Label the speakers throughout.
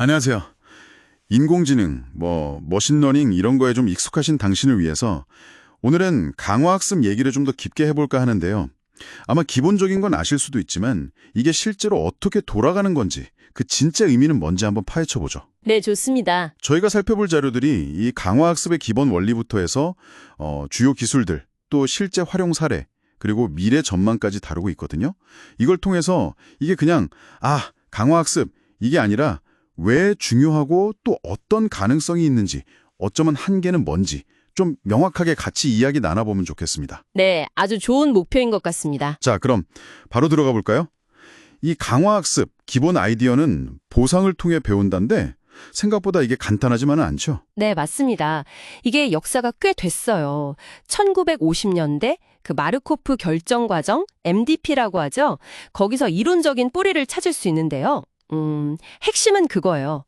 Speaker 1: 안녕하세요. 인공지능, 머신러닝 이런 거에 좀 익숙하신 당신을 위해서 오늘은 강화학습 얘기를 좀 더 깊게 해볼까 하는데요. 아마 기본적인 건 아실 수도 있지만 이게 실제로 어떻게 돌아가는 건지 그 진짜 의미는 뭔지 한번 파헤쳐보죠.
Speaker 2: 네, 좋습니다.
Speaker 1: 저희가 살펴볼 자료들이 이 강화학습의 기본 원리부터 해서 주요 기술들, 또 실제 활용 사례, 그리고 미래 전망까지 다루고 있거든요. 이걸 통해서 이게 그냥 강화학습 이게 아니라 왜 중요하고 또 어떤 가능성이 있는지, 어쩌면 한계는 뭔지 좀 명확하게 같이 이야기 나눠보면 좋겠습니다.
Speaker 2: 네, 아주 좋은 목표인 것 같습니다.
Speaker 1: 자, 그럼 바로 들어가 볼까요? 이 강화학습 기본 아이디어는 보상을 통해 배운다인데 생각보다 이게 간단하지만은 않죠.
Speaker 2: 네, 맞습니다. 이게 역사가 꽤 됐어요. 1950년대 그 마르코프 결정 과정, MDP라고 하죠. 거기서 이론적인 뿌리를 찾을 수 있는데요. 핵심은 그거예요.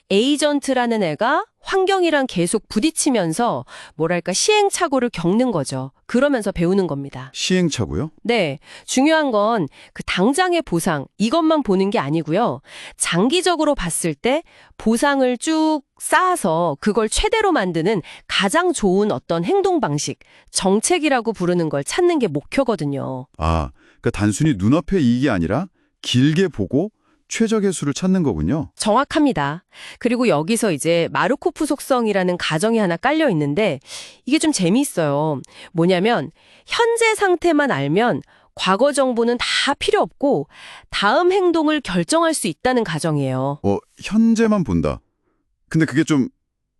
Speaker 2: 에이전트라는 애가 환경이랑 계속 부딪히면서 뭐랄까 시행착오를 겪는 거죠. 그러면서 배우는 겁니다.
Speaker 1: 시행착오요?
Speaker 2: 네, 중요한 건 그 당장의 보상, 이것만 보는 게 아니고요. 장기적으로 봤을 때 보상을 쭉 쌓아서 그걸 최대로 만드는 가장 좋은 어떤 행동 방식, 정책이라고 부르는 걸 찾는 게 목표거든요.
Speaker 1: 그러니까 단순히 눈앞의 이익이 아니라 길게 보고 최적의 수를 찾는 거군요.
Speaker 2: 정확합니다. 그리고 여기서 이제 마르코프 속성이라는 가정이 하나 깔려 있는데 이게 좀 재미있어요. 뭐냐면 현재 상태만 알면 과거 정보는 다 필요 없고 다음 행동을 결정할 수 있다는 가정이에요.
Speaker 1: 현재만 본다. 근데 그게 좀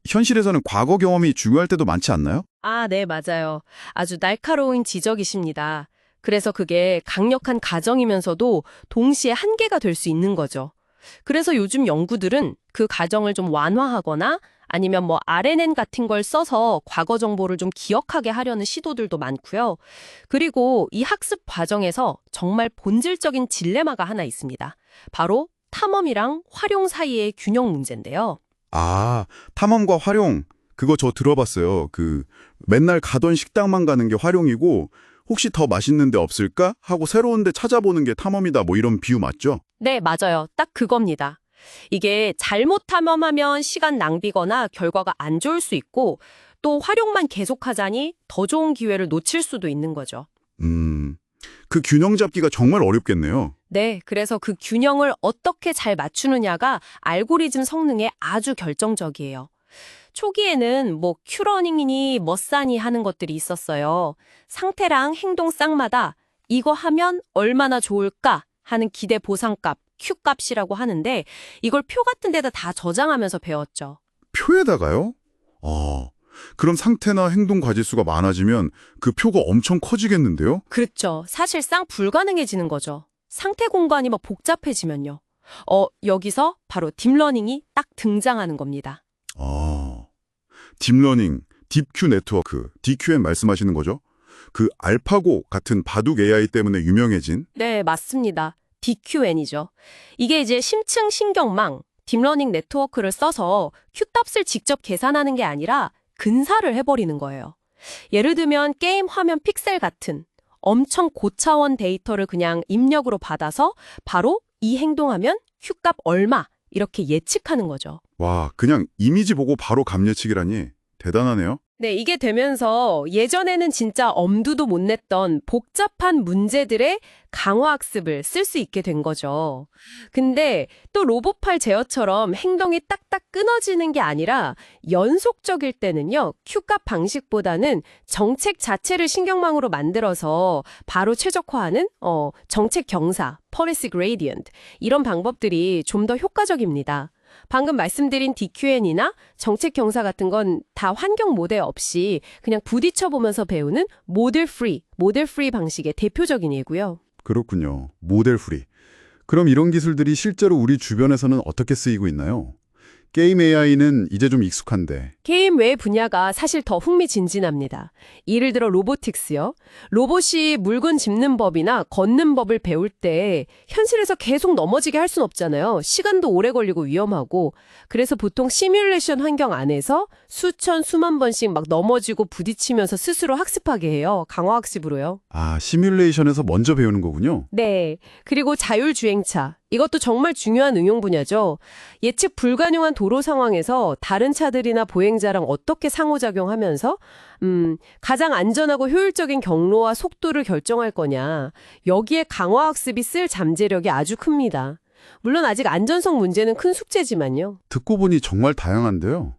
Speaker 1: 현실에서는 과거 경험이 중요할 때도 많지 않나요?
Speaker 2: 네, 맞아요. 아주 날카로운 지적이십니다. 그래서 그게 강력한 가정이면서도 동시에 한계가 될 수 있는 거죠. 그래서 요즘 연구들은 그 가정을 좀 완화하거나 아니면 RNN 같은 걸 써서 과거 정보를 좀 기억하게 하려는 시도들도 많고요. 그리고 이 학습 과정에서 정말 본질적인 딜레마가 하나 있습니다. 바로 탐험이랑 활용 사이의 균형 문제인데요.
Speaker 1: 탐험과 활용. 그거 저 들어봤어요. 맨날 가던 식당만 가는 게 활용이고 혹시 더 맛있는 데 없을까? 하고 새로운 데 찾아보는 게 탐험이다. 이런 비유 맞죠?
Speaker 2: 네, 맞아요. 딱 그겁니다. 이게 잘못 탐험하면 시간 낭비거나 결과가 안 좋을 수 있고 또 활용만 계속하자니 더 좋은 기회를 놓칠 수도 있는 거죠.
Speaker 1: 그 균형 잡기가 정말 어렵겠네요.
Speaker 2: 네, 그래서 그 균형을 어떻게 잘 맞추느냐가 알고리즘 성능에 아주 결정적이에요. 초기에는 큐러닝이니 머싸니 하는 것들이 있었어요. 상태랑 행동 쌍마다 이거 하면 얼마나 좋을까 하는 기대 보상값, Q값이라고 하는데 이걸 표 같은 데다 다 저장하면서 배웠죠.
Speaker 1: 표에다가요? 그럼 상태나 행동 과지수가 많아지면 그 표가 엄청 커지겠는데요?
Speaker 2: 그렇죠. 사실상 불가능해지는 거죠. 상태 공간이 복잡해지면요. 여기서 바로 딥러닝이 딱 등장하는 겁니다.
Speaker 1: 딥러닝, 딥큐 네트워크, DQN 말씀하시는 거죠? 그 알파고 같은 바둑 AI 때문에 유명해진?
Speaker 2: 네, 맞습니다. DQN이죠. 이게 이제 심층 신경망, 딥러닝 네트워크를 써서 Q값을 직접 계산하는 게 아니라 근사를 해버리는 거예요. 예를 들면 게임 화면 픽셀 같은 엄청 고차원 데이터를 그냥 입력으로 받아서 바로 이 행동하면 Q값 얼마 이렇게 예측하는 거죠.
Speaker 1: 와, 그냥 이미지 보고 바로 감 예측이라니 대단하네요.
Speaker 2: 네, 이게 되면서 예전에는 진짜 엄두도 못 냈던 복잡한 문제들의 강화학습을 쓸 수 있게 된 거죠. 근데 또 로봇팔 제어처럼 행동이 딱딱 끊어지는 게 아니라 연속적일 때는요, Q값 방식보다는 정책 자체를 신경망으로 만들어서 바로 최적화하는 정책 경사, policy gradient 이런 방법들이 좀 더 효과적입니다. 방금 말씀드린 DQN이나 정책 경사 같은 건 다 환경 모델 없이 그냥 부딪혀 보면서 배우는 모델 프리 방식의 대표적인 예고요.
Speaker 1: 그렇군요. 모델 프리. 그럼 이런 기술들이 실제로 우리 주변에서는 어떻게 쓰이고 있나요? 게임 AI는 이제 좀 익숙한데.
Speaker 2: 게임 외 분야가 사실 더 흥미진진합니다. 예를 들어 로보틱스요. 로봇이 물건 짚는 법이나 걷는 법을 배울 때 현실에서 계속 넘어지게 할 순 없잖아요. 시간도 오래 걸리고 위험하고. 그래서 보통 시뮬레이션 환경 안에서 수천, 수만 번씩 넘어지고 부딪히면서 스스로 학습하게 해요. 강화학습으로요.
Speaker 1: 시뮬레이션에서 먼저 배우는 거군요.
Speaker 2: 네. 그리고 자율주행차. 이것도 정말 중요한 응용 분야죠. 예측 불가능한 도로 상황에서 다른 차들이나 보행자랑 어떻게 상호작용하면서 가장 안전하고 효율적인 경로와 속도를 결정할 거냐. 여기에 강화학습이 쓸 잠재력이 아주 큽니다. 물론 아직 안전성 문제는 큰 숙제지만요.
Speaker 1: 듣고 보니 정말 다양한데요.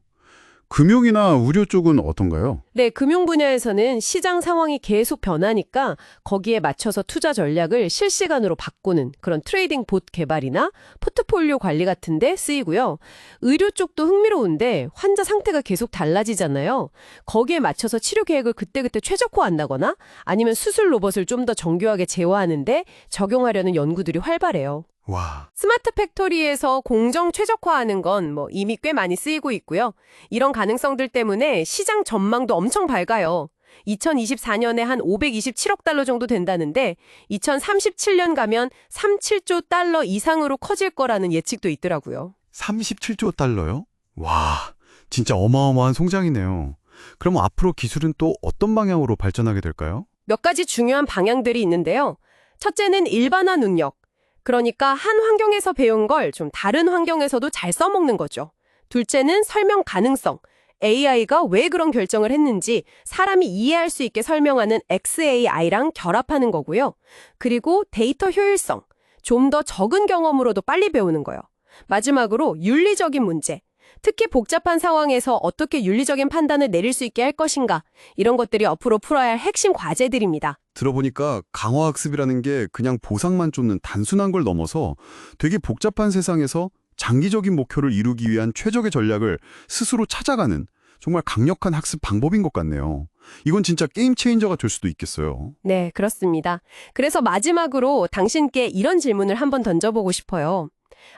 Speaker 1: 금융이나 의료 쪽은 어떤가요?
Speaker 2: 네, 금융 분야에서는 시장 상황이 계속 변하니까 거기에 맞춰서 투자 전략을 실시간으로 바꾸는 그런 트레이딩 봇 개발이나 포트폴리오 관리 같은 데 쓰이고요. 의료 쪽도 흥미로운데 환자 상태가 계속 달라지잖아요. 거기에 맞춰서 치료 계획을 그때그때 최적화한다거나 아니면 수술 로봇을 좀 더 정교하게 제어하는데 적용하려는 연구들이 활발해요.
Speaker 1: 와,
Speaker 2: 스마트 팩토리에서 공정 최적화하는 건 이미 꽤 많이 쓰이고 있고요. 이런 가능성들 때문에 시장 전망도 엄청 밝아요. 2024년에 한 527억 달러 정도 된다는데 2037년 가면 37조 달러 이상으로 커질 거라는 예측도 있더라고요.
Speaker 3: 37조 달러요? 와, 진짜 어마어마한 성장이네요. 그럼 앞으로 기술은 또 어떤 방향으로 발전하게 될까요?
Speaker 2: 몇 가지 중요한 방향들이 있는데요. 첫째는 일반화 능력. 그러니까 한 환경에서 배운 걸 좀 다른 환경에서도 잘 써먹는 거죠. 둘째는 설명 가능성. AI가 왜 그런 결정을 했는지 사람이 이해할 수 있게 설명하는 XAI랑 결합하는 거고요. 그리고 데이터 효율성. 좀 더 적은 경험으로도 빨리 배우는 거요. 마지막으로 윤리적인 문제. 특히 복잡한 상황에서 어떻게 윤리적인 판단을 내릴 수 있게 할 것인가. 이런 것들이 앞으로 풀어야 할 핵심 과제들입니다.
Speaker 3: 들어보니까 강화학습이라는 게 그냥 보상만 쫓는 단순한 걸 넘어서 되게 복잡한 세상에서 장기적인 목표를 이루기 위한 최적의 전략을 스스로 찾아가는 정말 강력한 학습 방법인 것 같네요. 이건 진짜 게임 체인저가 될 수도 있겠어요.
Speaker 2: 네, 그렇습니다. 그래서 마지막으로 당신께 이런 질문을 한번 던져보고 싶어요.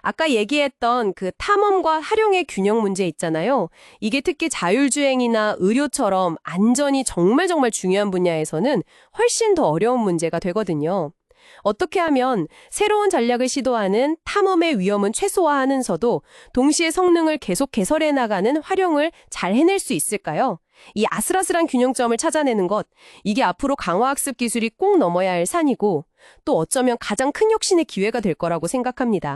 Speaker 2: 아까 얘기했던 그 탐험과 활용의 균형 문제 있잖아요. 이게 특히 자율주행이나 의료처럼 안전이 정말 중요한 분야에서는 훨씬 더 어려운 문제가 되거든요. 어떻게 하면 새로운 전략을 시도하는 탐험의 위험은 최소화하면서도 동시에 성능을 계속 개설해 나가는 활용을 잘 해낼 수 있을까요? 이 아슬아슬한 균형점을 찾아내는 것, 이게 앞으로 강화학습 기술이 꼭 넘어야 할 산이고 또 어쩌면 가장 큰 혁신의 기회가 될 거라고 생각합니다.